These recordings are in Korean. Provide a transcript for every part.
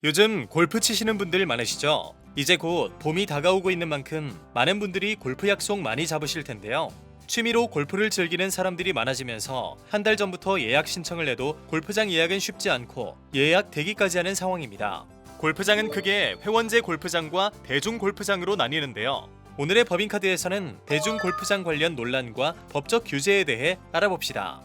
요즘 골프 치시는 분들 많으시죠? 이제 곧 봄이 다가오고 있는 만큼 많은 분들이 골프 약속 많이 잡으실 텐데요. 취미로 골프를 즐기는 사람들이 많아지면서 한 달 전부터 예약 신청을 해도 골프장 예약은 쉽지 않고 예약 대기까지 하는 상황입니다. 골프장은 크게 회원제 골프장과 대중 골프장으로 나뉘는데요. 오늘의 법인카드에서는 대중 골프장 관련 논란과 법적 규제에 대해 알아봅시다.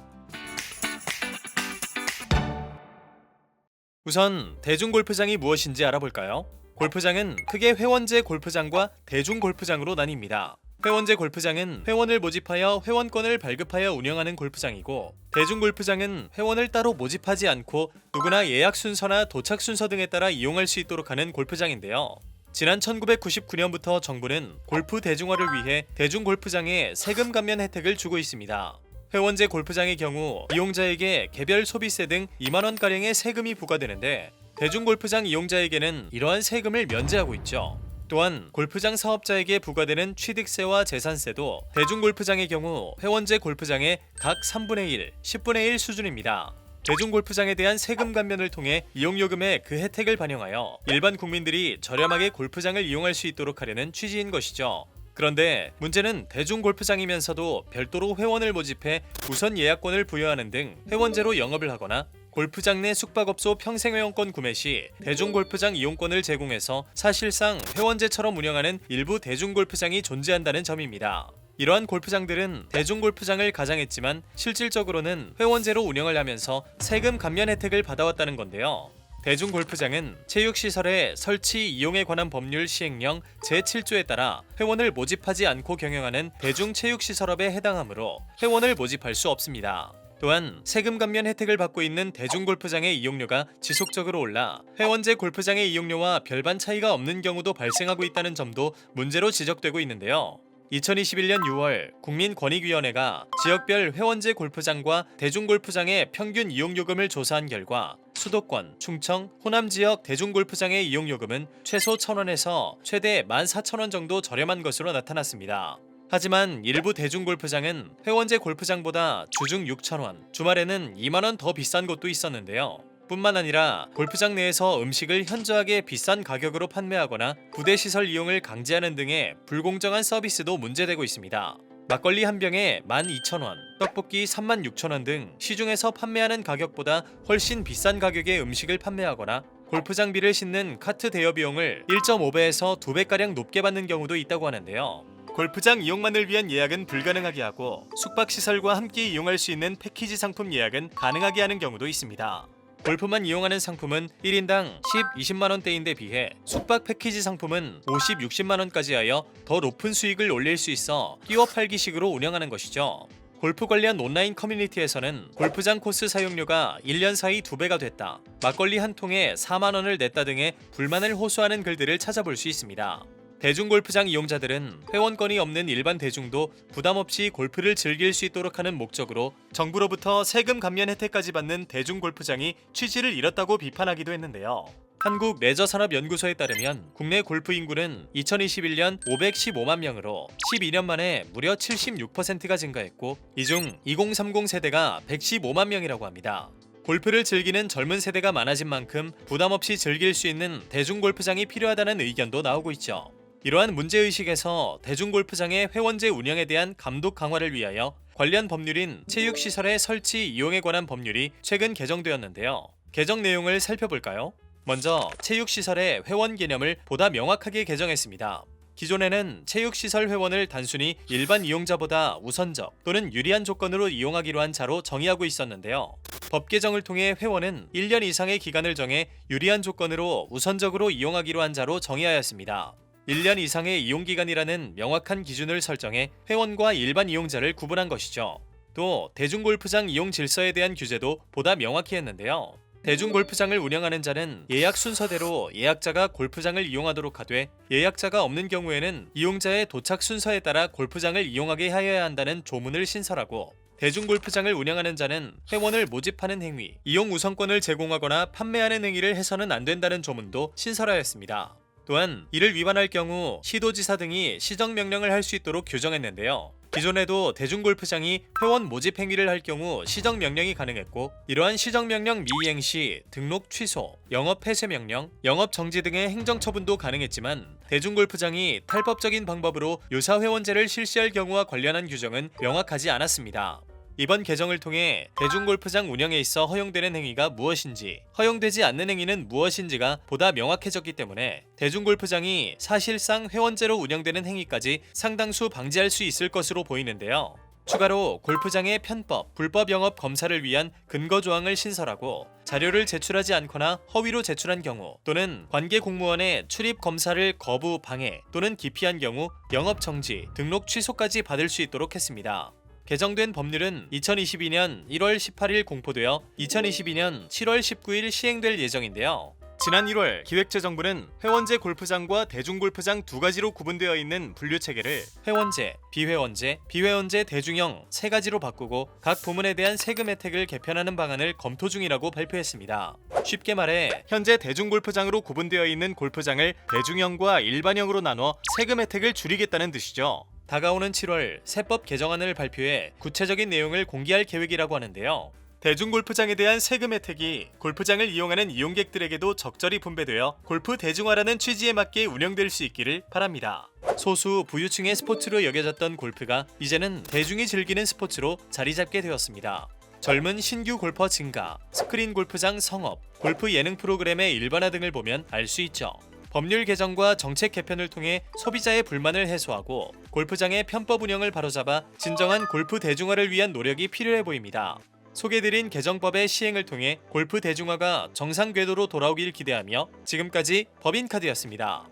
우선 대중 골프장이 무엇인지 알아볼까요? 골프장은 크게 회원제 골프장과 대중 골프장으로 나뉩니다. 회원제 골프장은 회원을 모집하여 회원권을 발급하여 운영하는 골프장이고, 대중 골프장은 회원을 따로 모집하지 않고 누구나 예약 순서나 도착 순서 등에 따라 이용할 수 있도록 하는 골프장인데요. 지난 1999년부터 정부는 골프 대중화를 위해 대중 골프장에 세금 감면 혜택을 주고 있습니다. 회원제 골프장의 경우 이용자에게 개별 소비세 등 2만원가량의 세금이 부과되는데, 대중 골프장 이용자에게는 이러한 세금을 면제하고 있죠. 또한 골프장 사업자에게 부과되는 취득세와 재산세도 대중 골프장의 경우 회원제 골프장의 각 3분의 1, 10분의 1 수준입니다. 대중 골프장에 대한 세금 감면을 통해 이용요금에 그 혜택을 반영하여 일반 국민들이 저렴하게 골프장을 이용할 수 있도록 하려는 취지인 것이죠. 그런데 문제는 대중 골프장이면서도 별도로 회원을 모집해 우선 예약권을 부여하는 등 회원제로 영업을 하거나 골프장 내 숙박업소 평생회원권 구매 시 대중 골프장 이용권을 제공해서 사실상 회원제처럼 운영하는 일부 대중 골프장이 존재한다는 점입니다. 이러한 골프장들은 대중 골프장을 가장했지만 실질적으로는 회원제로 운영을 하면서 세금 감면 혜택을 받아왔다는 건데요. 대중 골프장은 체육시설의 설치 이용에 관한 법률 시행령 제7조에 따라 회원을 모집하지 않고 경영하는 대중체육시설업에 해당하므로 회원을 모집할 수 없습니다. 또한 세금 감면 혜택을 받고 있는 대중 골프장의 이용료가 지속적으로 올라 회원제 골프장의 이용료와 별반 차이가 없는 경우도 발생하고 있다는 점도 문제로 지적되고 있는데요. 2021년 6월 국민권익위원회가 지역별 회원제 골프장과 대중 골프장의 평균 이용요금을 조사한 결과 수도권, 충청, 호남 지역 대중 골프장의 이용요금은 최소 1,000원에서 최대 14,000원 정도 저렴한 것으로 나타났습니다. 하지만 일부 대중 골프장은 회원제 골프장보다 주중 6,000원, 주말에는 2만원 더 비싼 곳도 있었는데요. 뿐만 아니라 골프장 내에서 음식을 현저하게 비싼 가격으로 판매하거나 부대시설 이용을 강제하는 등의 불공정한 서비스도 문제되고 있습니다. 막걸리 한 병에 12,000원, 떡볶이 36,000원 등 시중에서 판매하는 가격보다 훨씬 비싼 가격의 음식을 판매하거나 골프장비를 싣는 카트 대여 비용을 1.5배에서 2배가량 높게 받는 경우도 있다고 하는데요. 골프장 이용만을 위한 예약은 불가능하게 하고 숙박시설과 함께 이용할 수 있는 패키지 상품 예약은 가능하게 하는 경우도 있습니다. 골프만 이용하는 상품은 1인당 10, 20만원대인데 비해 숙박 패키지 상품은 50, 60만원까지 하여 더 높은 수익을 올릴 수 있어 끼워 팔기식으로 운영하는 것이죠. 골프 관련 온라인 커뮤니티에서는 골프장 코스 사용료가 1년 사이 2배가 됐다, 막걸리 한 통에 4만원을 냈다 등의 불만을 호소하는 글들을 찾아볼 수 있습니다. 대중 골프장 이용자들은 회원권이 없는 일반 대중도 부담없이 골프를 즐길 수 있도록 하는 목적으로 정부로부터 세금 감면 혜택까지 받는 대중 골프장이 취지를 잃었다고 비판하기도 했는데요. 한국레저산업연구소에 따르면 국내 골프 인구는 2021년 515만 명으로 12년 만에 무려 76%가 증가했고, 이 중 2030 세대가 115만 명이라고 합니다. 골프를 즐기는 젊은 세대가 많아진 만큼 부담없이 즐길 수 있는 대중 골프장이 필요하다는 의견도 나오고 있죠. 이러한 문제의식에서 대중 골프장의 회원제 운영에 대한 감독 강화를 위하여 관련 법률인 체육시설의 설치 이용에 관한 법률이 최근 개정되었는데요. 개정 내용을 살펴볼까요? 먼저 체육시설의 회원 개념을 보다 명확하게 개정했습니다. 기존에는 체육시설 회원을 단순히 일반 이용자보다 우선적 또는 유리한 조건으로 이용하기로 한 자로 정의하고 있었는데요. 법 개정을 통해 회원은 1년 이상의 기간을 정해 유리한 조건으로 우선적으로 이용하기로 한 자로 정의하였습니다. 1년 이상의 이용기간이라는 명확한 기준을 설정해 회원과 일반 이용자를 구분한 것이죠. 또 대중 골프장 이용 질서에 대한 규제도 보다 명확히 했는데요. 대중 골프장을 운영하는 자는 예약 순서대로 예약자가 골프장을 이용하도록 하되, 예약자가 없는 경우에는 이용자의 도착 순서에 따라 골프장을 이용하게 하여야 한다는 조문을 신설하고, 대중 골프장을 운영하는 자는 회원을 모집하는 행위, 이용 우선권을 제공하거나 판매하는 행위를 해서는 안 된다는 조문도 신설하였습니다. 또한 이를 위반할 경우 시도지사 등이 시정명령을 할 수 있도록 규정했는데요. 기존에도 대중골프장이 회원 모집 행위를 할 경우 시정명령이 가능했고, 이러한 시정명령 미이행 시 등록 취소, 영업 폐쇄 명령, 영업 정지 등의 행정처분도 가능했지만 대중골프장이 탈법적인 방법으로 유사 회원제를 실시할 경우와 관련한 규정은 명확하지 않았습니다. 이번 개정을 통해 대중골프장 운영에 있어 허용되는 행위가 무엇인지, 허용되지 않는 행위는 무엇인지가 보다 명확해졌기 때문에 대중골프장이 사실상 회원제로 운영되는 행위까지 상당수 방지할 수 있을 것으로 보이는데요. 추가로 골프장의 편법, 불법 영업 검사를 위한 근거 조항을 신설하고, 자료를 제출하지 않거나 허위로 제출한 경우 또는 관계 공무원의 출입 검사를 거부, 방해 또는 기피한 경우 영업 정지, 등록 취소까지 받을 수 있도록 했습니다. 개정된 법률은 2022년 1월 18일 공포되어 2022년 7월 19일 시행될 예정인데요. 지난 1월 기획재정부는 회원제 골프장과 대중골프장 두 가지로 구분되어 있는 분류체계를 회원제, 비회원제, 비회원제 대중형 세 가지로 바꾸고 각 부문에 대한 세금 혜택을 개편하는 방안을 검토 중이라고 발표했습니다. 쉽게 말해 현재 대중골프장으로 구분되어 있는 골프장을 대중형과 일반형으로 나눠 세금 혜택을 줄이겠다는 뜻이죠. 다가오는 7월 세법 개정안을 발표해 구체적인 내용을 공개할 계획이라고 하는데요. 대중골프장에 대한 세금 혜택이 골프장을 이용하는 이용객들에게도 적절히 분배되어 골프 대중화라는 취지에 맞게 운영될 수 있기를 바랍니다. 소수 부유층의 스포츠로 여겨졌던 골프가 이제는 대중이 즐기는 스포츠로 자리 잡게 되었습니다. 젊은 신규 골퍼 증가, 스크린 골프장 성업, 골프 예능 프로그램의 일반화 등을 보면 알 수 있죠. 법률 개정과 정책 개편을 통해 소비자의 불만을 해소하고 골프장의 편법 운영을 바로잡아 진정한 골프 대중화를 위한 노력이 필요해 보입니다. 소개드린 개정법의 시행을 통해 골프 대중화가 정상 궤도로 돌아오길 기대하며 지금까지 법인카드였습니다.